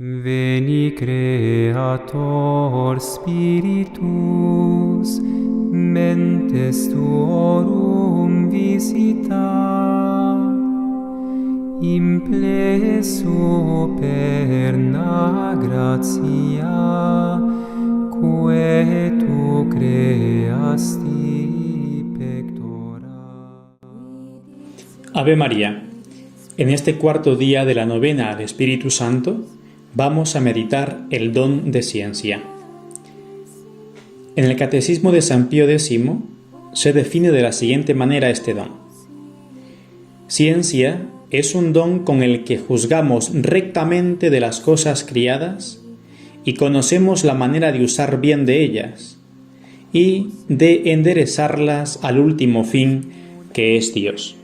Veni Creator Spiritus, mentes tuorum visita, impleso perna gratia, quae tu creasti pectora. Ave María. En este cuarto día de la novena al Espíritu Santo, vamos a meditar el don de ciencia. En el Catecismo de San Pío X se define de la siguiente manera este don. Ciencia es un don con el que juzgamos rectamente de las cosas criadas y conocemos la manera de usar bien de ellas y de enderezarlas al último fin, que es Dios.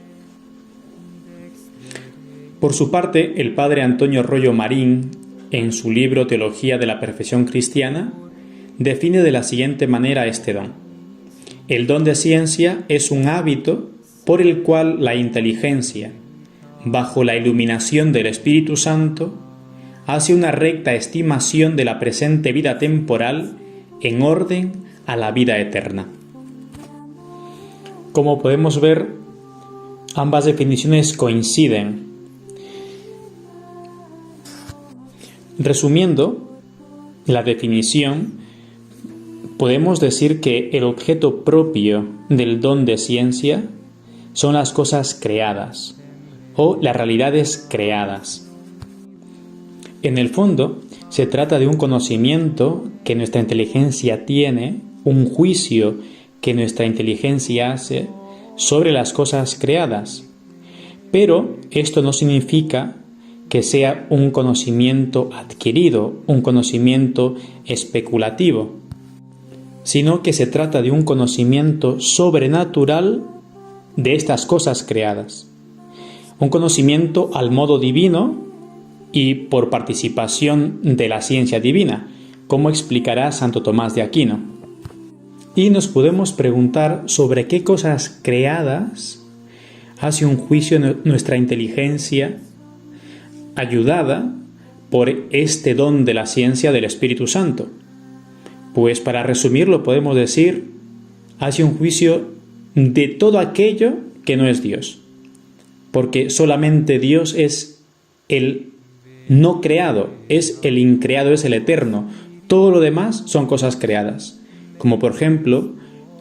Por su parte, el padre Antonio Rollo Marín, en su libro Teología de la Perfección Cristiana, define de la siguiente manera este don. El don de ciencia es un hábito por el cual la inteligencia, bajo la iluminación del Espíritu Santo, hace una recta estimación de la presente vida temporal en orden a la vida eterna. Como podemos ver, ambas definiciones coinciden. Resumiendo la definición, podemos decir que el objeto propio del don de ciencia son las cosas creadas o las realidades creadas. En el fondo, se trata de un conocimiento que nuestra inteligencia tiene, un juicio que nuestra inteligencia hace sobre las cosas creadas. Pero esto no significa que sea un conocimiento adquirido, un conocimiento especulativo, sino que se trata de un conocimiento sobrenatural de estas cosas creadas. Un conocimiento al modo divino y por participación de la ciencia divina, como explicará Santo Tomás de Aquino. Y nos podemos preguntar sobre qué cosas creadas hace un juicio nuestra inteligencia ayudada por este don de la ciencia del Espíritu Santo. Pues para resumirlo podemos decir, hace un juicio de todo aquello que no es Dios. Porque solamente Dios es el no creado, es el increado, es el eterno. Todo lo demás son cosas creadas. Como por ejemplo,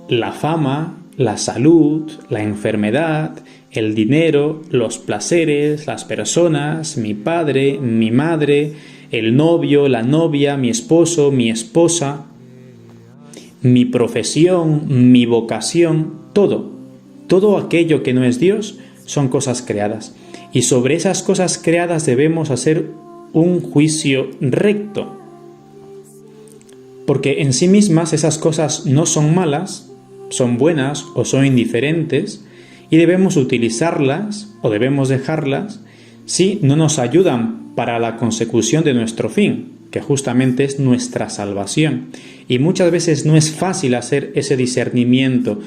la fama, la salud, la enfermedad, el dinero, los placeres, las personas, mi padre, mi madre, el novio, la novia, mi esposo, mi esposa, mi profesión, mi vocación, todo aquello que no es Dios son cosas creadas. Y sobre esas cosas creadas debemos hacer un juicio recto. Porque en sí mismas esas cosas no son malas, son buenas o son indiferentes, y debemos utilizarlas o debemos dejarlas si no nos ayudan para la consecución de nuestro fin, que justamente es nuestra salvación. Y muchas veces no es fácil hacer ese discernimiento,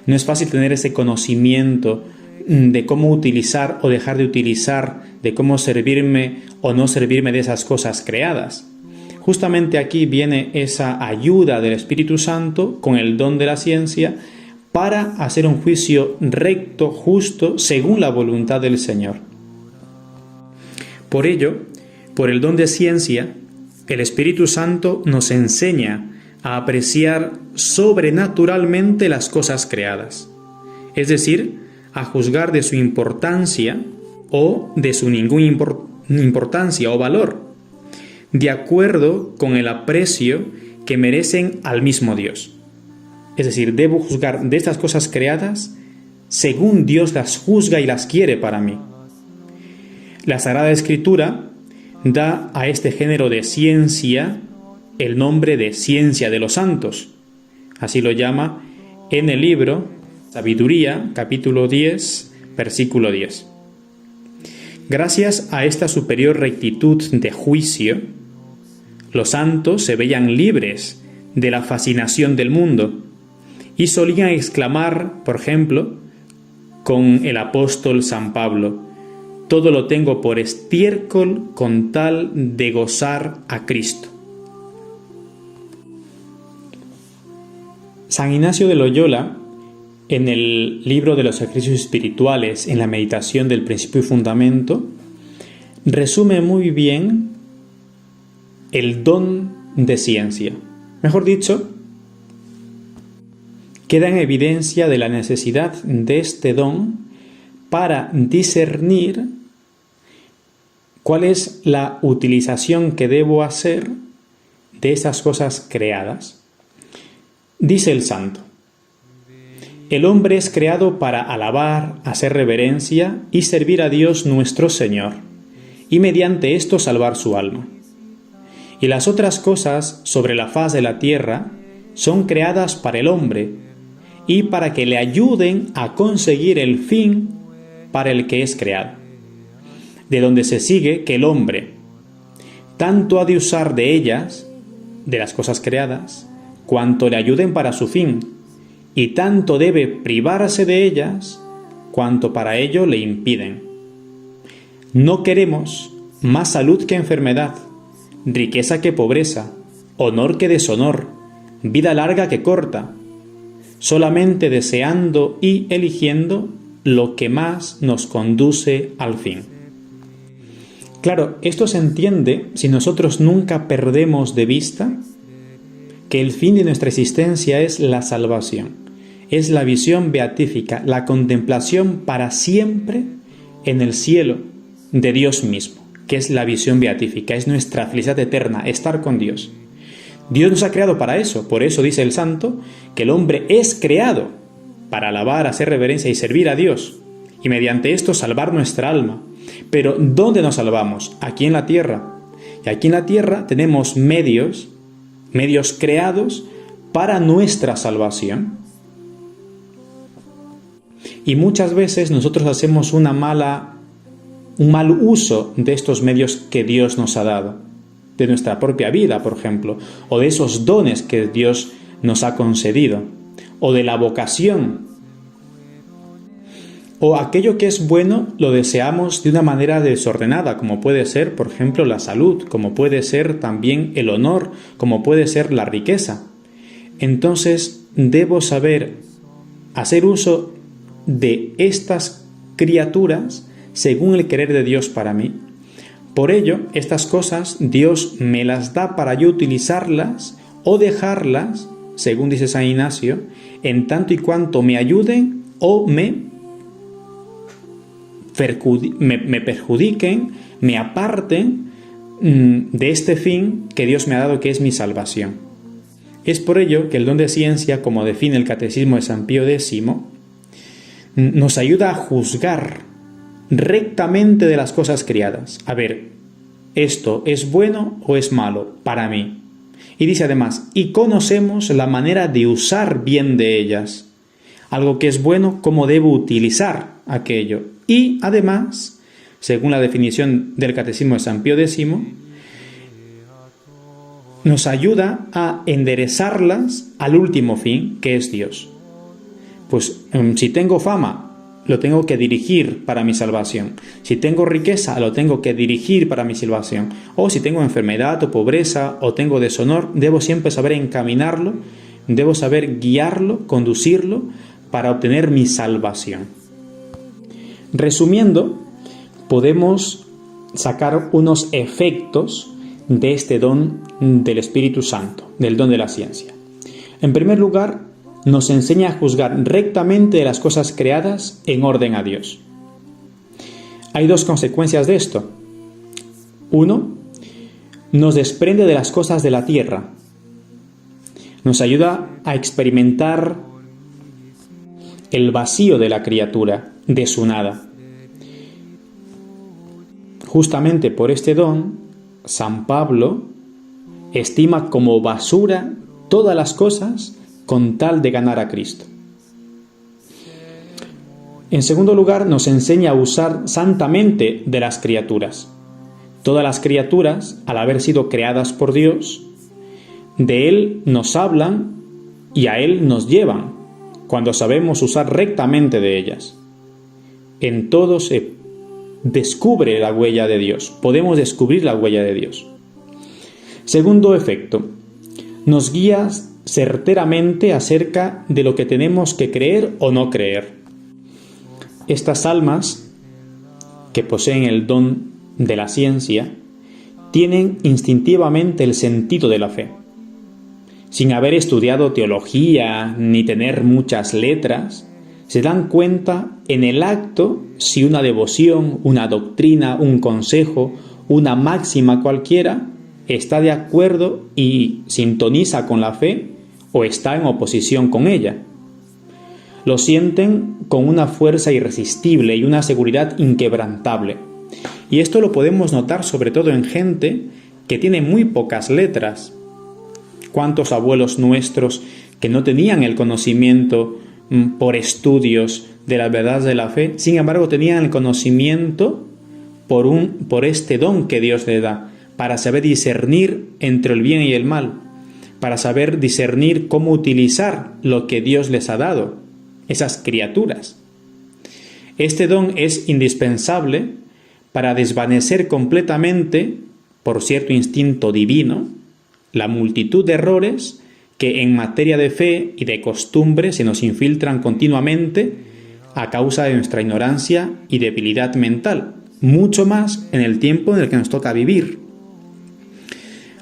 no es fácil tener ese conocimiento de cómo utilizar o dejar de utilizar, de cómo servirme o no servirme de esas cosas creadas. Justamente aquí viene esa ayuda del Espíritu Santo con el don de la ciencia para hacer un juicio recto, justo, según la voluntad del Señor. Por ello, por el don de ciencia, el Espíritu Santo nos enseña a apreciar sobrenaturalmente las cosas creadas, es decir, a juzgar de su importancia o de su ninguna importancia o valor, de acuerdo con el aprecio que merecen al mismo Dios. Es decir, debo juzgar de estas cosas creadas según Dios las juzga y las quiere para mí. La Sagrada Escritura da a este género de ciencia el nombre de ciencia de los santos. Así lo llama en el libro Sabiduría, capítulo 10, versículo 10. Gracias a esta superior rectitud de juicio, los santos se veían libres de la fascinación del mundo y solían exclamar, por ejemplo, con el apóstol San Pablo: todo lo tengo por estiércol con tal de gozar a Cristo. San Ignacio de Loyola, en el libro de los ejercicios espirituales, en la meditación del principio y fundamento, resume muy bien el don de ciencia. Mejor dicho, queda en evidencia de la necesidad de este don para discernir cuál es la utilización que debo hacer de esas cosas creadas. Dice el santo: el hombre es creado para alabar, hacer reverencia y servir a Dios nuestro Señor, y mediante esto salvar su alma. Y las otras cosas sobre la faz de la tierra son creadas para el hombre y para que le ayuden a conseguir el fin para el que es creado. De donde se sigue que el hombre tanto ha de usar de ellas, de las cosas creadas, cuanto le ayuden para su fin, y tanto debe privarse de ellas, cuanto para ello le impiden. No queremos más salud que enfermedad, riqueza que pobreza, honor que deshonor, vida larga que corta, solamente deseando y eligiendo lo que más nos conduce al fin. Claro, esto se entiende si nosotros nunca perdemos de vista que el fin de nuestra existencia es la salvación, es la visión beatífica, la contemplación para siempre en el cielo de Dios mismo, que es la visión beatífica, es nuestra felicidad eterna, estar con Dios. Dios nos ha creado para eso, por eso dice el santo que el hombre es creado para alabar, hacer reverencia y servir a Dios, y mediante esto salvar nuestra alma. Pero ¿dónde nos salvamos? Aquí en la tierra. Y aquí en la tierra tenemos medios creados para nuestra salvación. Y muchas veces nosotros hacemos un mal uso de estos medios que Dios nos ha dado, de nuestra propia vida, por ejemplo, o de esos dones que Dios nos ha concedido, o de la vocación, o aquello que es bueno lo deseamos de una manera desordenada, como puede ser, por ejemplo, la salud, como puede ser también el honor, como puede ser la riqueza. Entonces, debo saber hacer uso de estas criaturas según el querer de Dios para mí. Por ello, estas cosas Dios me las da para yo utilizarlas o dejarlas, según dice San Ignacio, en tanto y cuanto me ayuden o me perjudiquen, me aparten de este fin que Dios me ha dado, que es mi salvación. Es por ello que el don de ciencia, como define el Catecismo de San Pío X, nos ayuda a juzgar rectamente de las cosas criadas. A ver, ¿esto es bueno o es malo para mí? Y dice además, y conocemos la manera de usar bien de ellas. Algo que es bueno, cómo debo utilizar aquello. Y además, según la definición del Catecismo de San Pío X, nos ayuda a enderezarlas al último fin, que es Dios. Pues si tengo fama, lo tengo que dirigir para mi salvación. Si tengo riqueza, lo tengo que dirigir para mi salvación. O si tengo enfermedad o pobreza o tengo deshonor, debo siempre saber encaminarlo, debo saber guiarlo, conducirlo para obtener mi salvación. Resumiendo, podemos sacar unos efectos de este don del Espíritu Santo, del don de la ciencia. En primer lugar, nos enseña a juzgar rectamente las cosas creadas en orden a Dios. Hay dos consecuencias de esto. Uno, nos desprende de las cosas de la tierra. Nos ayuda a experimentar el vacío de la criatura, de su nada. Justamente por este don, San Pablo estima como basura todas las cosas con tal de ganar a Cristo. En segundo lugar, nos enseña a usar santamente de las criaturas. Todas las criaturas, al haber sido creadas por Dios, de Él nos hablan y a Él nos llevan, cuando sabemos usar rectamente de ellas. En todo se descubre la huella de Dios. Podemos descubrir la huella de Dios. Segundo efecto, nos guía certeramente acerca de lo que tenemos que creer o no creer. Estas almas que poseen el don de la ciencia tienen instintivamente el sentido de la fe. Sin haber estudiado teología ni tener muchas letras, se dan cuenta en el acto si una devoción, una doctrina, un consejo, una máxima cualquiera está de acuerdo y sintoniza con la fe o está en oposición con ella. Lo sienten con una fuerza irresistible y una seguridad inquebrantable. Y esto lo podemos notar sobre todo en gente que tiene muy pocas letras. ¿Cuántos abuelos nuestros que no tenían el conocimiento por estudios de las verdades de la fe, sin embargo tenían el conocimiento por este don que Dios le da, para saber discernir entre el bien y el mal, para saber discernir cómo utilizar lo que Dios les ha dado, esas criaturas? Este don es indispensable para desvanecer completamente, por cierto instinto divino, la multitud de errores que en materia de fe y de costumbre se nos infiltran continuamente a causa de nuestra ignorancia y debilidad mental, mucho más en el tiempo en el que nos toca vivir.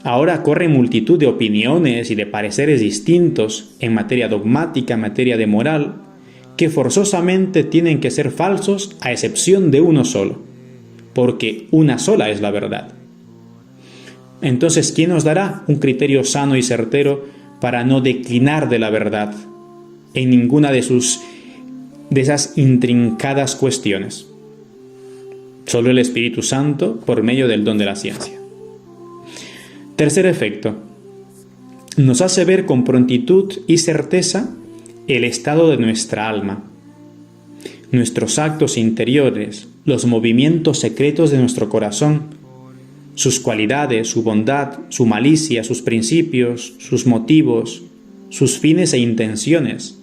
Ahora corren multitud de opiniones y de pareceres distintos en materia dogmática, en materia de moral, que forzosamente tienen que ser falsos a excepción de uno solo, porque una sola es la verdad. Entonces, ¿quién nos dará un criterio sano y certero para no declinar de la verdad en ninguna de esas intrincadas cuestiones? Solo el Espíritu Santo por medio del don de la ciencia. Tercer efecto, nos hace ver con prontitud y certeza el estado de nuestra alma, nuestros actos interiores, los movimientos secretos de nuestro corazón, sus cualidades, su bondad, su malicia, sus principios, sus motivos, sus fines e intenciones,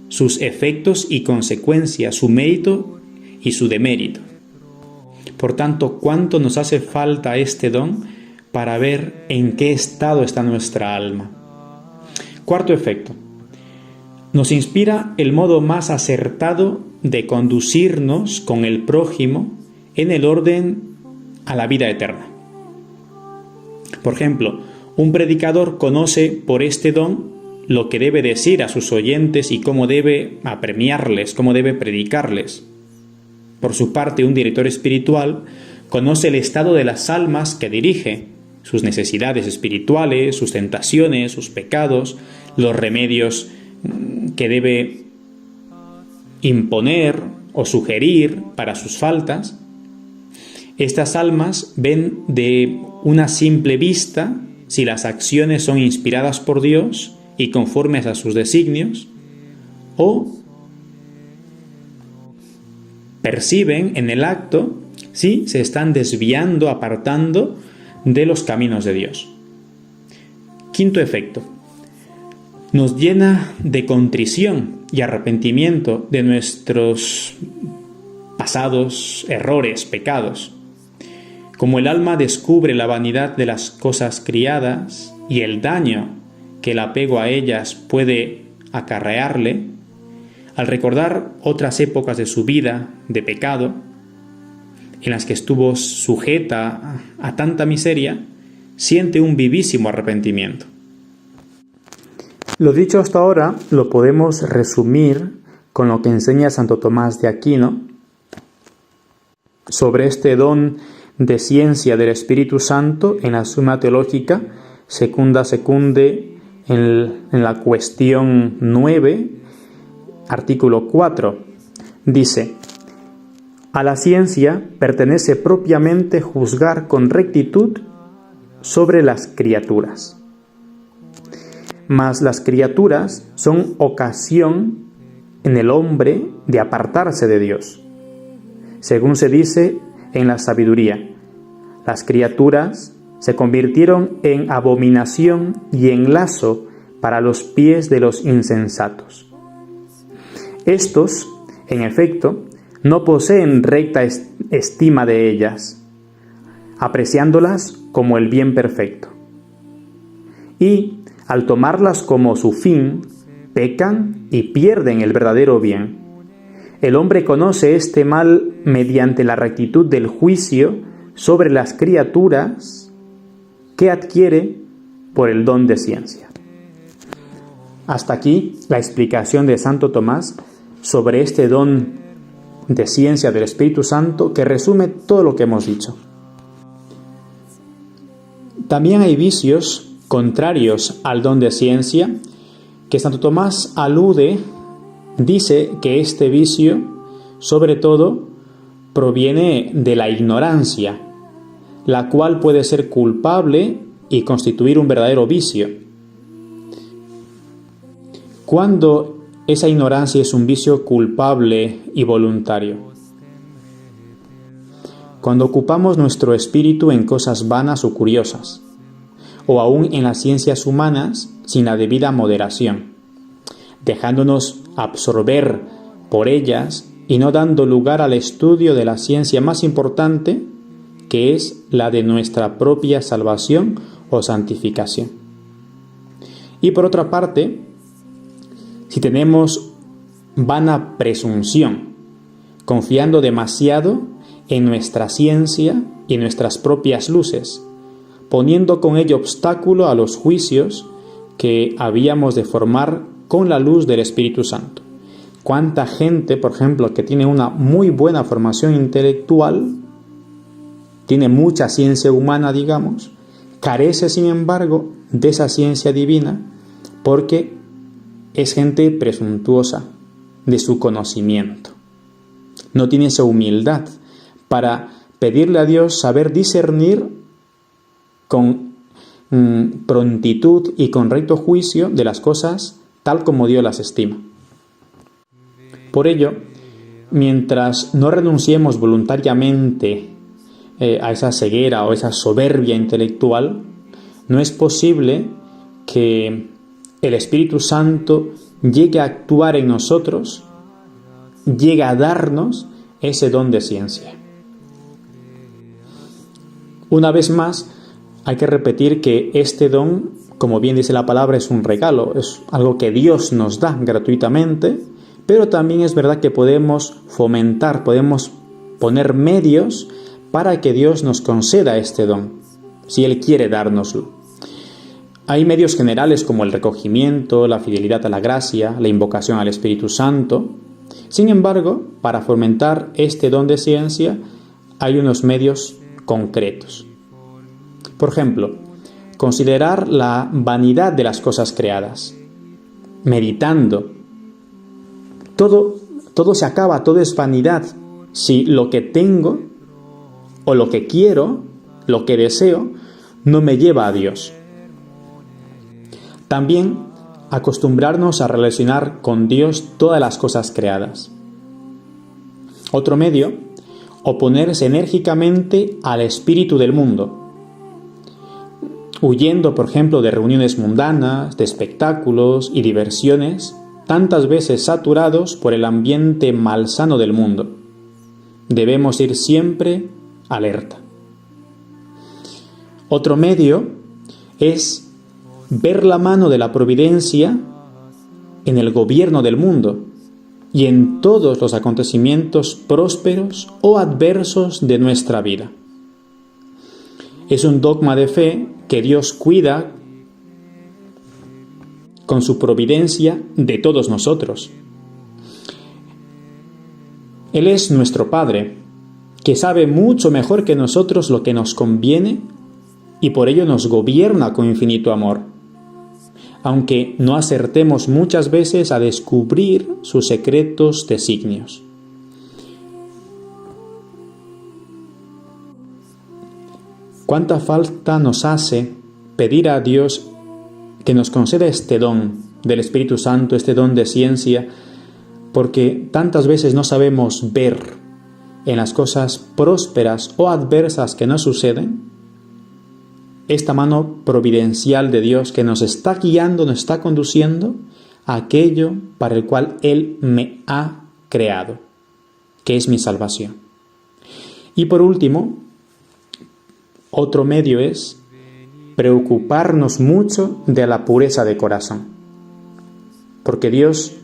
sus efectos y consecuencias, su mérito y su demérito. Por tanto, ¿cuánto nos hace falta este don para ver en qué estado está nuestra alma? Cuarto efecto, nos inspira el modo más acertado de conducirnos con el prójimo en el orden a la vida eterna. Por ejemplo, un predicador conoce por este don lo que debe decir a sus oyentes y cómo debe apremiarles, cómo debe predicarles. Por su parte, un director espiritual conoce el estado de las almas que dirige, sus necesidades espirituales, sus tentaciones, sus pecados, los remedios que debe imponer o sugerir para sus faltas. Estas almas ven de una simple vista si las acciones son inspiradas por Dios y conformes a sus designios, o perciben en el acto si se están desviando, apartando de los caminos de Dios. Quinto efecto, nos llena de contrición y arrepentimiento de nuestros pasados errores, pecados. Como el alma descubre la vanidad de las cosas criadas y el daño que el apego a ellas puede acarrearle, al recordar otras épocas de su vida de pecado, en las que estuvo sujeta a tanta miseria, siente un vivísimo arrepentimiento. Lo dicho hasta ahora lo podemos resumir con lo que enseña Santo Tomás de Aquino sobre este don de ciencia del Espíritu Santo en la Summa Teológica Secunda Secunde en la cuestión 9, artículo 4. Dice: a la ciencia pertenece propiamente juzgar con rectitud sobre las criaturas. Mas las criaturas son ocasión en el hombre de apartarse de Dios. Según se dice en la sabiduría, las criaturas se convirtieron en abominación y en lazo para los pies de los insensatos. Estos, en efecto, no poseen recta estima de ellas, apreciándolas como el bien perfecto. Y, al tomarlas como su fin, pecan y pierden el verdadero bien. El hombre conoce este mal mediante la rectitud del juicio sobre las criaturas que adquiere por el don de ciencia. Hasta aquí la explicación de Santo Tomás sobre este don de ciencia del Espíritu Santo, que resume todo lo que hemos dicho. También hay vicios contrarios al don de ciencia que Santo Tomás alude. Dice que este vicio, sobre todo, proviene de la ignorancia, la cual puede ser culpable y constituir un verdadero vicio. ¿Cuándo esa ignorancia es un vicio culpable y voluntario? Cuando ocupamos nuestro espíritu en cosas vanas o curiosas, o aún en las ciencias humanas sin la debida moderación, dejándonos absorber por ellas y no dando lugar al estudio de la ciencia más importante, que es la de nuestra propia salvación o santificación. Y por otra parte, si tenemos vana presunción, confiando demasiado en nuestra ciencia y en nuestras propias luces, poniendo con ello obstáculo a los juicios que habíamos de formar con la luz del Espíritu Santo. ¿Cuánta gente, por ejemplo, que tiene una muy buena formación intelectual, tiene mucha ciencia humana, digamos, carece, sin embargo, de esa ciencia divina porque es gente presuntuosa de su conocimiento? No tiene esa humildad para pedirle a Dios saber discernir con prontitud y con recto juicio de las cosas tal como Dios las estima. Por ello, mientras no renunciemos voluntariamente a esa ceguera o esa soberbia intelectual, no es posible que el Espíritu Santo llegue a actuar en nosotros, llegue a darnos ese don de ciencia. Una vez más, hay que repetir que este don, como bien dice la palabra, es un regalo, es algo que Dios nos da gratuitamente, pero también es verdad que podemos fomentar, podemos poner medios para que Dios nos conceda este don, si Él quiere dárnoslo. Hay medios generales como el recogimiento, la fidelidad a la gracia, la invocación al Espíritu Santo. Sin embargo, para fomentar este don de ciencia hay unos medios concretos. Por ejemplo, considerar la vanidad de las cosas creadas, meditando. Todo se acaba, todo es vanidad si lo que tengo o lo que quiero, lo que deseo, no me lleva a Dios. También acostumbrarnos a relacionar con Dios todas las cosas creadas. Otro medio, oponerse enérgicamente al espíritu del mundo, huyendo, por ejemplo, de reuniones mundanas, de espectáculos y diversiones, tantas veces saturados por el ambiente malsano del mundo. Debemos ir siempre alerta. Otro medio es ver la mano de la providencia en el gobierno del mundo y en todos los acontecimientos prósperos o adversos de nuestra vida. Es un dogma de fe que Dios cuida con su providencia de todos nosotros. Él es nuestro Padre, que sabe mucho mejor que nosotros lo que nos conviene y por ello nos gobierna con infinito amor, aunque no acertemos muchas veces a descubrir sus secretos designios. ¿Cuánta falta nos hace pedir a Dios que nos conceda este don del Espíritu Santo, este don de ciencia, porque tantas veces no sabemos ver en las cosas prósperas o adversas que nos suceden esta mano providencial de Dios que nos está guiando, nos está conduciendo a aquello para el cual Él me ha creado, que es mi salvación. Y por último, otro medio es preocuparnos mucho de la pureza de corazón, porque Dios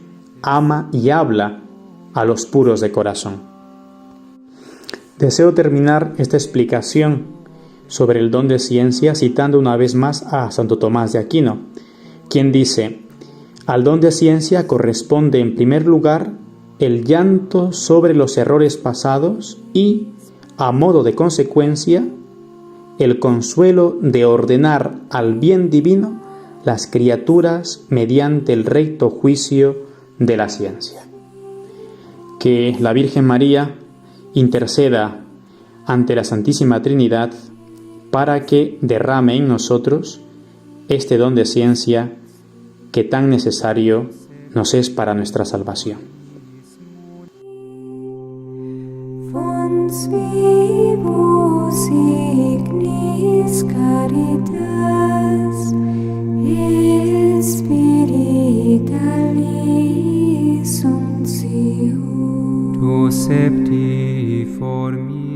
ama y habla a los puros de corazón. Deseo terminar esta explicación sobre el don de ciencia citando una vez más a Santo Tomás de Aquino, quien dice: al don de ciencia corresponde en primer lugar el llanto sobre los errores pasados y, a modo de consecuencia, el consuelo de ordenar al bien divino las criaturas mediante el recto juicio de la ciencia. Que la Virgen María interceda ante la Santísima Trinidad para que derrame en nosotros este don de ciencia que tan necesario nos es para nuestra salvación. Fons vivus ignis caritas, spiritualis uncium. Tu septiformis